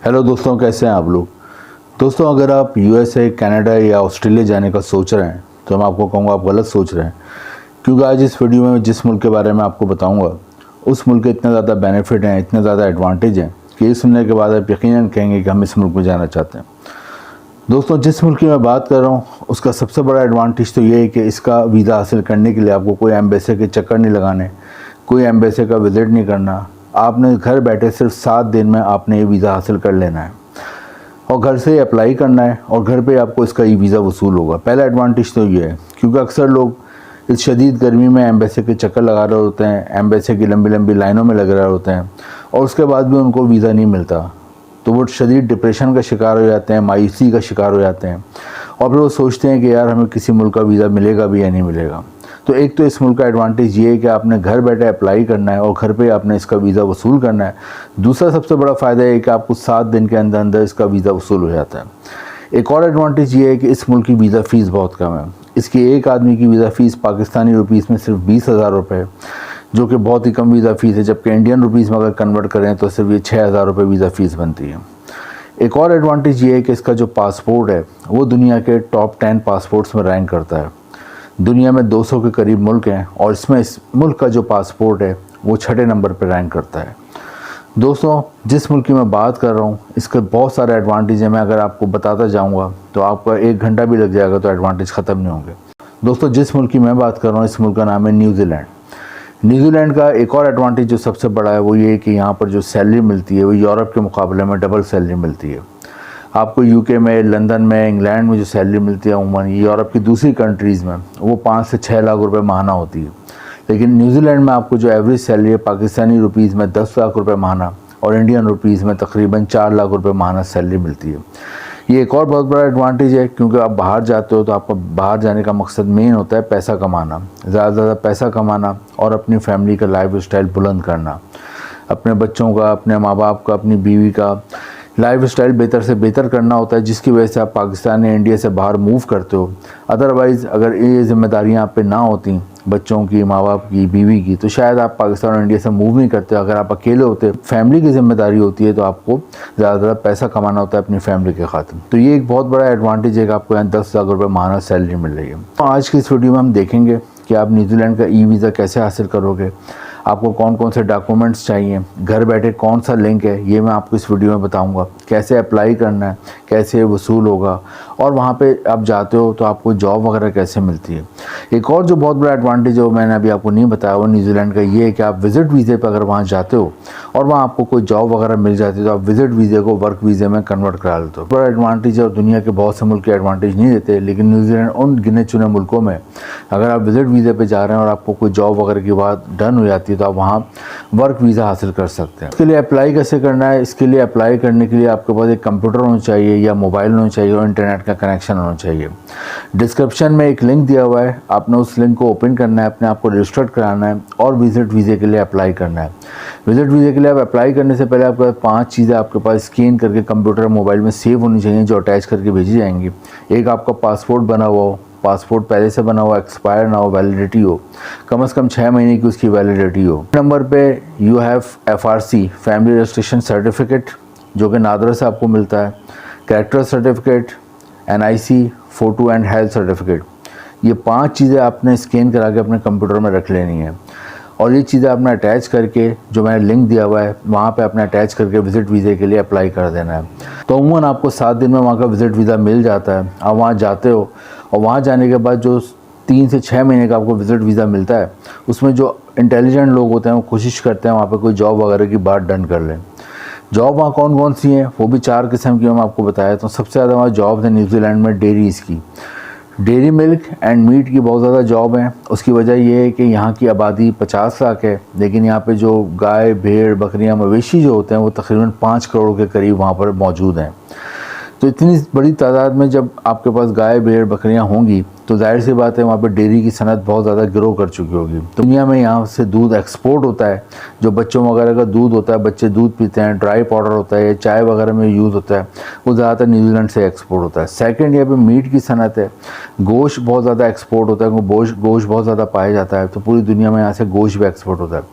Hello दोस्तों, कैसे हैं आप लोग। दोस्तों, अगर आप यूएसए, कनाडा या ऑस्ट्रेलिया जाने का सोच रहे हैं तो मैं आपको कहूँगा आप गलत सोच रहे हैं, क्योंकि आज इस वीडियो में जिस मुल्क के बारे में आपको बताऊँगा उस मुल्क के इतने ज़्यादा बेनिफिट हैं, इतने ज़्यादा एडवांटेज हैं कि ये सुनने के बाद आप यकीनन कहेंगे कि हम इस मुल्क में जाना चाहते हैं। दोस्तों, जिस मुल्क की मैं बात कर रहा हूँ उसका सबसे बड़ा एडवांटेज तो ये है कि इसका वीज़ा हासिल करने के लिए आपको कोई एम्बेसी के चक्कर नहीं लगाने, कोई एम्बेसी का विज़िट नहीं करना। आपने घर बैठे सिर्फ 7 दिन में आपने ये वीज़ा हासिल कर लेना है और घर से अप्लाई करना है और घर पे आपको इसका ई वीज़ा वसूल होगा। पहला एडवांटेज तो ये है, क्योंकि अक्सर लोग इस शदीद गर्मी में एम्बेसी के चक्कर लगा रहे होते हैं, एम्बेसी की लंबी लंबी लाइनों में लग रहे होते हैं और उसके बाद भी उनको वीज़ा नहीं मिलता, तो वो शदीद डिप्रेशन का शिकार हो जाते हैं, मायूसी का शिकार हो जाते हैं और फिर वो सोचते हैं कि यार हमें किसी मुल्क का वीज़ा मिलेगा भी या नहीं मिलेगा। तो एक तो इस मुल्क का एडवांटेज ये है कि आपने घर बैठे अप्लाई करना है और घर पे आपने इसका वीज़ा वसूल करना है। दूसरा सबसे बड़ा फ़ायदा ये है कि आपको 7 दिन के अंदर अंदर इसका वीज़ा वसूल हो जाता है। एक और एडवांटेज ये है कि इस मुल्क की वीज़ा फ़ीस बहुत कम है। इसकी एक आदमी की वीज़ा फ़ीस पाकिस्तानी रुपीज़ में सिर्फ 20,000 रुपये, जो कि बहुत ही कम वीज़ा फ़ीस है, जबकि इंडियन रुपीज़ में अगर कन्वर्ट करें तो सिर्फ ये 6,000 रुपये वीज़ा फ़ीस बनती है। एक और एडवांटेज ये है कि इसका जो पासपोर्ट है वो दुनिया के टॉप 10 पासपोर्ट्स में रैंक करता है। दुनिया में 200 के करीब मुल्क हैं और इसमें इस मुल्क का जो पासपोर्ट है वो 6ठे नंबर पर रैंक करता है। दोस्तों, जिस मुल्क की मैं बात कर रहा हूँ इसके बहुत सारे एडवांटेज हैं। मैं अगर आपको बताता जाऊँगा तो आपका 1 घंटा भी लग जाएगा तो एडवांटेज ख़त्म नहीं होंगे। दोस्तों, जिस मुल्क की मैं बात कर रहा हूँ इस मुल्क का नाम है न्यूजीलैंड। न्यूजीलैंड का एक और एडवांटेज जो सबसे बड़ा है वो ये है कि यहाँ पर जो सैलरी मिलती है वो यूरोप के मुकाबले में डबल सैलरी मिलती है। आपको यूके में, लंदन में, इंग्लैंड में जो सैलरी मिलती है उमूमन यूरोप की दूसरी कंट्रीज़ में वो 5 से 6 लाख रुपए माहाना होती है, लेकिन न्यूजीलैंड में आपको जो एवरेज सैलरी है पाकिस्तानी रुपीज़ में 10 लाख रुपए माहाना और इंडियन रुपीज़ में तकरीबन 4 लाख रुपए माहाना सैलरी मिलती है। ये एक और बहुत बड़ा एडवांटेज है, क्योंकि आप बाहर जाते हो तो आपका बाहर जाने का मकसद मेन होता है पैसा कमाना, ज़्यादा से ज़्यादा पैसा कमाना और अपनी फैमिली का लाइफ स्टाइल बुलंद करना, अपने बच्चों का, अपने माँ बाप का, अपनी बीवी का लाइफ स्टाइल बेहतर से बेहतर करना होता है, जिसकी वजह से आप पाकिस्तान या इंडिया से बाहर मूव करते हो। अदरवाइज़ अगर ये जिम्मेदारियाँ आप पे ना होती, बच्चों की, माँ बाप की, बीवी की, तो शायद आप पाकिस्तान और इंडिया से मूव नहीं करते। अगर आप अकेले होते, फैमिली की जिम्मेदारी होती है, तो आपको ज़्यादा से ज़्यादा पैसा कमाना होता है अपनी फैमिली के खातिर। तो ये एक बहुत बड़ा एडवांटेज है कि आपको यहाँ 10 लाख रुपये माहाना सैलरी मिल रही है। तो आज की इस वीडियो में हम देखेंगे कि आप न्यूजीलैंड का ई वीज़ा कैसे हासिल करोगे, आपको कौन कौन से डॉक्यूमेंट्स चाहिए, घर बैठे कौन सा लिंक है, ये मैं आपको इस वीडियो में बताऊंगा। कैसे अप्लाई करना है, कैसे वसूल होगा और वहाँ पे आप जाते हो तो आपको जॉब वगैरह कैसे मिलती है। एक और जो बहुत बड़ा एडवांटेज है वो मैंने अभी आपको नहीं बताया, वो न्यूजीलैंड का ये है कि आप विज़िट वीज़े पर अगर वहाँ जाते हो और वहाँ आपको कोई जॉब वगैरह मिल जाती है तो आप विज़िट वीज़े को वर्क वीज़े में कन्वर्ट करा लेते हो। बड़ा एडवांटेज है और दुनिया के बहुत से मुल्क एडवांटेज नहीं देते, लेकिन न्यूजीलैंड उन गिने चुने मुल्कों में अगर आप विज़िट वीज़े पर जा रहे हैं और आपको कोई जॉब वगैरह की बात डन हो जाती है तो आप वहाँ वर्क वीज़ा हासिल कर सकते हैं। इसके लिए अप्लाई कैसे करना है, इसके लिए अप्लाई करने के लिए आपके पास एक कंप्यूटर होना चाहिए या मोबाइल होना चाहिए और इंटरनेट का कनेक्शन होना चाहिए। डिस्क्रिप्शन में एक लिंक दिया हुआ है, आपने उस लिंक को ओपन करना है, अपने आप को रजिस्टर्ड कराना है और विज़िट वीज़े के लिए अप्लाई करना है। विज़िट वीज़े के लिए आप अप्लाई करने से पहले आपके पास 5 चीज़ें आपके पास स्कैन करके कंप्यूटर मोबाइल में सेव होनी चाहिए, जो अटैच करके भेजी जाएंगी। एक आपका पासपोर्ट बना हुआ हो, पासपोर्ट पहले से बना हुआ, एक्सपायर ना हो, वैलिडिटी हो, कम से कम 6 महीने की उसकी वैलिडिटी हो। नंबर पे you have FRC family registration certificate, जो कि नादरा से आपको मिलता है, character certificate, NIC, photo and health certificate. ये 5 चीज़ें आपने स्कैन करा के अपने कंप्यूटर में रख लेनी है और ये चीज़ें आपने अटैच करके, जो मैंने लिंक दिया हुआ है वहाँ पे आपने अटैच करके विज़िट वीज़े के लिए अप्लाई कर देना है। तो अमूमन आपको 7 दिन में वहाँ का विज़िट वीज़ा मिल जाता है। आप वहाँ जाते हो और वहाँ जाने के बाद जो 3 से 6 महीने का आपको विज़िट वीज़ा मिलता है, उसमें जो इंटेलिजेंट लोग होते हैं वो कोशिश करते हैं वहाँ पे कोई जॉब वगैरह की बात डन कर लें। जॉब वहाँ कौन कौन सी हैं वो भी 4 किस्म की मैं आपको बताया। तो सबसे ज़्यादा वहाँ जॉब है न्यूजीलैंड में डेयरीज़ की, डेयरी मिल्क एंड मीट की बहुत ज़्यादा जॉब है। उसकी वजह ये है कि यहाँ की आबादी 50 लाख है, लेकिन यहाँ पे जो गाय, भेड़, बकरियाँ, मवेशी जो होते हैं वो तकरीबन 5 करोड़ के करीब वहाँ पर मौजूद हैं। तो इतनी बड़ी तादाद में जब आपके पास गाय, भेड़, बकरियां होंगी तो जाहिर सी बात है वहाँ पे डेयरी की सनत बहुत ज़्यादा ग्रो कर चुकी होगी। तो दुनिया में यहाँ से दूध एक्सपोर्ट होता है, जो बच्चों वगैरह का दूध होता है, बच्चे दूध पीते हैं, ड्राई पाउडर होता है या चाय वगैरह में यूज़ होता है, वो ज़्यादातर न्यूजीलैंड से एक्सपोर्ट होता है। सेकंड यहाँ पे मीट की सनत है, गोश्त बहुत ज़्यादा एक्सपोर्ट होता है, क्योंकि गोश्त बहुत ज़्यादा पाया जाता है, तो पूरी दुनिया में यहाँ से गोश्त भी एक्सपोर्ट होता है।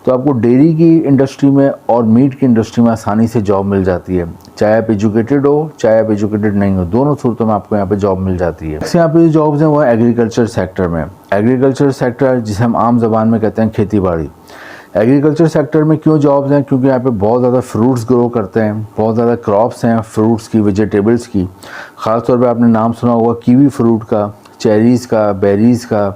तो आपको डेयरी की इंडस्ट्री में और मीट की इंडस्ट्री में आसानी से जॉब मिल जाती है, चाहे आप एजुकेटेड हो चाहे आप एजुकेटेड नहीं हो, दोनों सूरतों में आपको यहाँ पे जॉब मिल जाती है। यहाँ पे जो जॉब्स हैं वो एग्रीकल्चर सेक्टर में। एग्रीकल्चर सेक्टर जिसे हम आम जबान में कहते हैं खेती बाड़ी। एग्रीकल्चर सेक्टर में क्यों जॉब्स हैं? क्योंकि यहाँ पे बहुत ज़्यादा फ्रूट्स ग्रो करते हैं, बहुत ज़्यादा क्रॉप्स हैं फ्रूट्स की, वेजिटेबल्स की। ख़ास तौर पे आपने नाम सुना होगा कीवी फ्रूट का, चेरीज़ का, बेरीज़ का,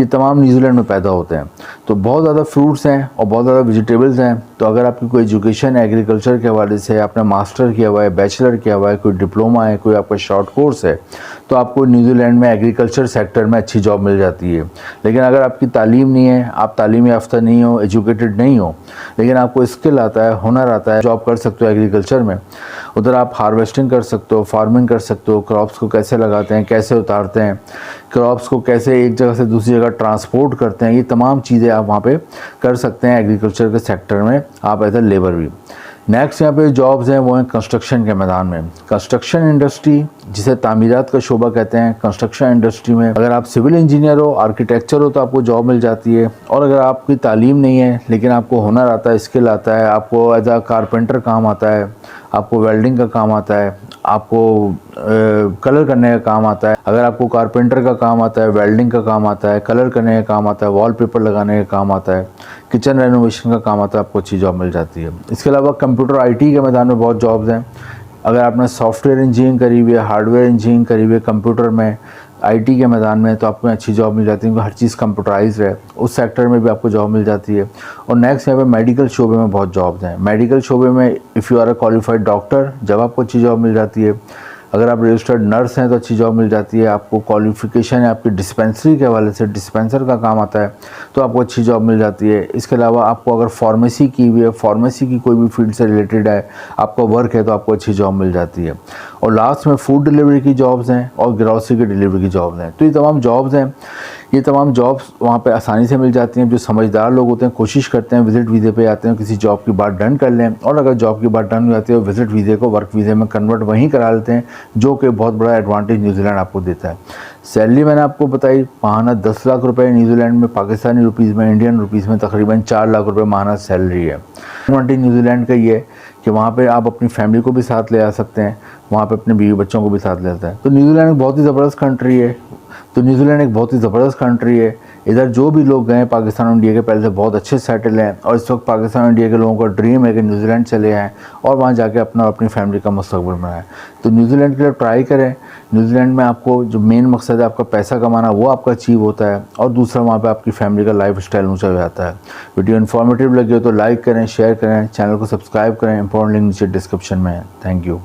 ये तमाम न्यूजीलैंड में पैदा होते हैं। तो बहुत ज़्यादा फ्रूट्स हैं और बहुत ज़्यादा वेजिटेबल्स हैं। तो अगर आपकी कोई एजुकेशन है एग्रीकल्चर के हवाले से, आपने मास्टर किया हुआ है, बैचलर किया हुआ है, कोई डिप्लोमा है, कोई आपका शॉर्ट कोर्स है, तो आपको न्यूजीलैंड में एग्रीकल्चर सेक्टर में अच्छी जॉब मिल जाती है। लेकिन अगर आपकी तालीम नहीं है, आप तालीम याफ्ता नहीं हो, एजुकेटेड नहीं हो, लेकिन आपको स्किल आता है, हुनर आता है, जॉब कर सकते हो एग्रीकल्चर में। उधर आप हार्वेस्टिंग कर सकते हो, फार्मिंग कर सकते हो, क्रॉप्स को कैसे लगाते हैं, कैसे उतारते हैं, क्रॉप्स को कैसे एक जगह से दूसरी जगह ट्रांसपोर्ट करते हैं, ये तमाम चीज़ें आप वहाँ पे कर सकते हैं एग्रीकल्चर के सेक्टर में, आप एज ए लेबर भी। नेक्स्ट यहाँ पे जॉब्स हैं वो हैं कंस्ट्रक्शन के मैदान में। कंस्ट्रक्शन इंडस्ट्री जिसे तामीरात का शोबा कहते हैं, कंस्ट्रक्शन इंडस्ट्री में अगर आप सिविल इंजीनियर हो, आर्किटेक्चर हो, तो आपको जॉब मिल जाती है। और अगर आपकी तालीम नहीं है लेकिन आपको हुनर आता है, स्किल आता है, आपको एज आ कारपेंटर काम आता है, आपको वेल्डिंग का काम आता है, आपको कलर करने का काम आता है, अगर आपको कारपेंटर का काम आता है, वेल्डिंग का काम आता है, कलर करने का काम आता है, वॉलपेपर लगाने का काम आता है, किचन रेनोवेशन का काम आता है, आपको अच्छी जॉब मिल जाती है। इसके अलावा कंप्यूटर आईटी के मैदान में बहुत जॉब्स हैं। अगर आपने सॉफ्टवेयर इंजीनियरिंग करी हुई है, हार्डवेयर इंजीनियरिंग करी हुई है कंप्यूटर में, आईटी के मैदान में, तो आपको अच्छी जॉब मिल जाती है, क्योंकि हर चीज़ कंप्यूटराइज्ड है, उस सेक्टर में भी आपको जॉब मिल जाती है। और नेक्स्ट यहाँ पे मेडिकल शोबे में बहुत जॉब्स हैं। मेडिकल शोबे में if you are a qualified doctor, जब आपको अच्छी जॉब मिल जाती है। अगर आप रजिस्टर्ड नर्स हैं तो अच्छी जॉब मिल जाती है। आपको क्वालिफिकेशन है आपकी डिस्पेंसरी के हवाले से, डिस्पेंसर का काम आता है, तो आपको अच्छी जॉब मिल जाती है। इसके अलावा आपको अगर फार्मेसी की हुई है, फार्मेसी की कोई भी फील्ड से रिलेटेड है, आपका वर्क है, तो आपको अच्छी जॉब मिल जाती है। और लास्ट में फूड डिलीवरी की जॉब्स हैं और ग्रॉसरी की डिलीवरी की जॉब्स हैं। तो ये तमाम जॉब्स हैं, ये तमाम जॉब्स वहाँ पे आसानी से मिल जाती हैं। जो समझदार लोग होते हैं कोशिश करते हैं विजिट वीज़े पे आते हैं, किसी जॉब की बात डन कर लें, और अगर जॉब की बात डन हो जाती है तो विजिट वीज़े को वर्क वीज़े में कन्वर्ट वहीं करा लेते हैं, जो कि बहुत बड़ा एडवांटेज न्यूजीलैंड आपको देता है। सैलरी मैंने आपको बताई, माहाना 10 लाख रुपए न्यूजीलैंड में, पाकिस्तानी रुपीज़ में, इंडियन रुपीज़ में तकरीबन 4 लाख रुपए माहाना सैलरी है। एडवांटेज न्यूजीलैंड का ये है कि वहाँ पे आप अपनी फैमिली को भी साथ ले आ सकते हैं, वहाँ पे अपने बीवी बच्चों को भी साथ ले आता है। तो न्यूजीलैंड एक बहुत ही ज़बरदस्त कंट्री है। इधर जो भी लोग गए पाकिस्तान और इंडिया के, पहले से बहुत अच्छे सेटल हैं, और इस वक्त पाकिस्तान और इंडिया के लोगों का ड्रीम है कि न्यूजीलैंड चले आएँ और वहाँ जाके अपना और अपनी फैमिली का मुस्तकबिल बनाएं। तो न्यूजीलैंड के लिए ट्राई करें। न्यूजीलैंड में आपको जो मेन मकसद है आपका पैसा कमाना, वो आपका अचीव होता है, और दूसरा वहाँ पे आपकी फैमिली का लाइफ स्टाइल ऊँचा हो जाता है। वीडियो इन्फॉर्मेटिव लगे हो तो लाइक करें, शेयर करें, चैनल को सब्सक्राइब करें। इंपॉर्टेंट लिंक नीचे डिस्क्रिप्शन में है। Thank you.